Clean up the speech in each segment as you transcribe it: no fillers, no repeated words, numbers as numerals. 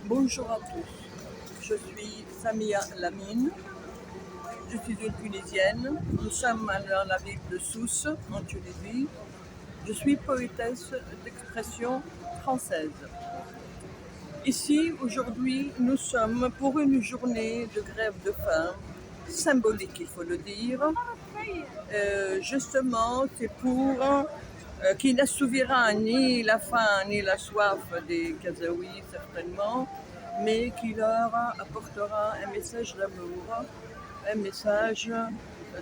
Bonjour à tous, je suis Samia Lamine, je suis une Tunisienne, nous sommes dans la ville de Sousse, en Tunisie. Je suis poétesse d'expression française. Ici, aujourd'hui, nous sommes pour une journée de grève de faim, symbolique il faut le dire. Justement, c'est pour qui n'assouvira ni la faim ni la soif des Gazaouis certainement, mais qui leur apportera un message d'amour, un message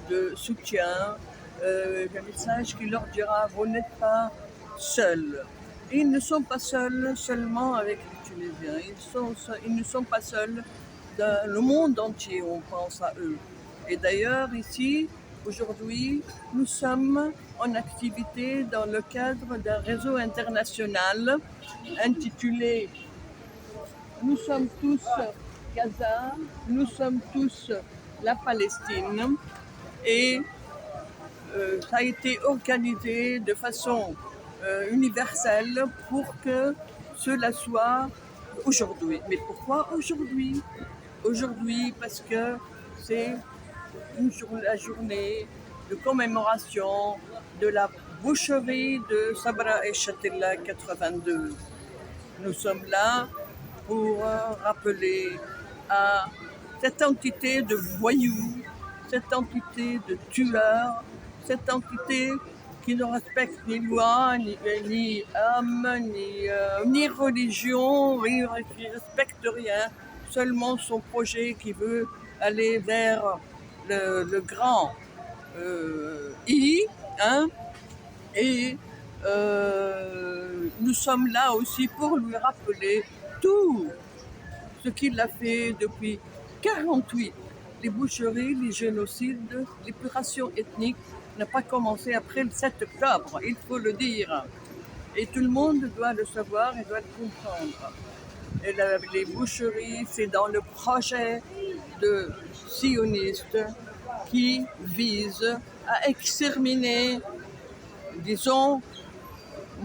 de soutien, un message qui leur dira vous n'êtes pas seuls. Et ils ne sont pas seuls seulement avec les Tunisiens, ils ne sont pas seuls dans le monde entier, on pense à eux. Et d'ailleurs ici, aujourd'hui, nous sommes en activité dans le cadre d'un réseau international intitulé « Nous sommes tous Gaza, nous sommes tous la Palestine » et ça a été organisé de façon universelle pour que cela soit aujourd'hui. Mais pourquoi aujourd'hui? Aujourd'hui parce que c'est la journée de commémoration de la boucherie de Sabra et Châtelain 82. Nous sommes là pour rappeler à cette entité de voyous, cette entité de tueurs, cette entité qui ne respecte ni loi, ni homme, ni religion, qui ne respecte rien, seulement son projet qui veut aller vers le grand I, hein, et nous sommes là aussi pour lui rappeler tout ce qu'il a fait depuis 48. Les boucheries, les génocides, l'épuration ethnique n'a pas commencé après le 7 octobre, il faut le dire. Et tout le monde doit le savoir et doit le comprendre. Et les boucheries, c'est dans le projet de sionistes qui vise à exterminer, disons,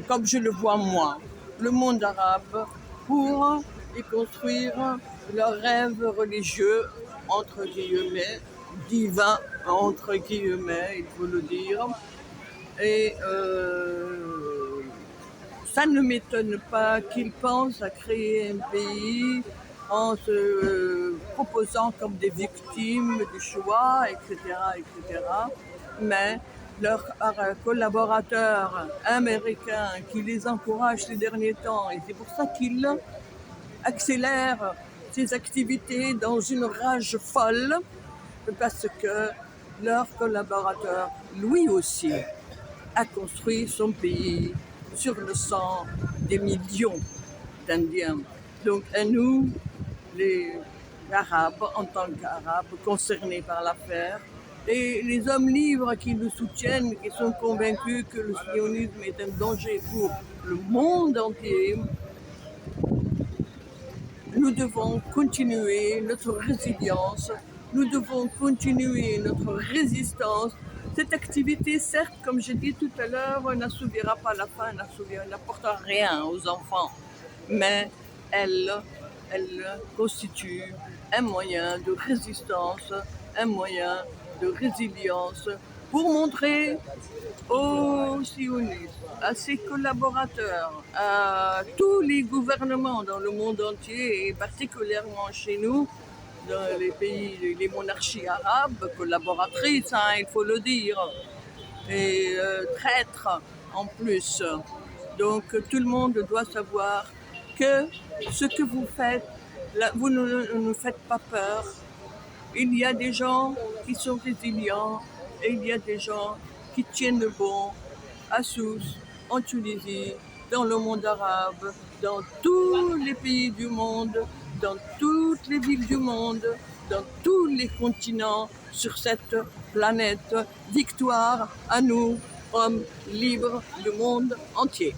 comme je le vois moi, le monde arabe pour y construire leurs rêves religieux, entre guillemets, divins, entre guillemets, il faut le dire. Et ça ne m'étonne pas qu'ils pensent à créer un pays en se proposant comme des victimes du Shoah, etc., etc. Mais leurs collaborateurs américains qui les encouragent ces derniers temps, et c'est pour ça qu'ils accélèrent ces activités dans une rage folle, parce que leur collaborateur, lui aussi, a construit son pays sur le sang des millions d'Indiens. Donc à nous, les Arabes, en tant qu'Arabes concernés par l'affaire, et les hommes libres qui nous soutiennent, qui sont convaincus que le sionisme est un danger pour le monde entier, nous devons continuer notre résilience, nous devons continuer notre résistance. Cette activité, certes, comme j'ai dit tout à l'heure, n'assouvira pas la faim, n'apportera rien aux enfants, mais elle constitue un moyen de résistance, un moyen de résilience pour montrer aux sionistes, à ses collaborateurs, à tous les gouvernements dans le monde entier et particulièrement chez nous, dans les pays, les monarchies arabes, collaboratrices, hein, il faut le dire, et traîtres en plus. Donc tout le monde doit savoir que ce que vous faites, vous ne nous faites pas peur. Il y a des gens qui sont résilients et il y a des gens qui tiennent bon à Sousse, en Tunisie, dans le monde arabe, dans tous les pays du monde, dans toutes les villes du monde, dans tous les continents sur cette planète. Victoire à nous, hommes libres du monde entier.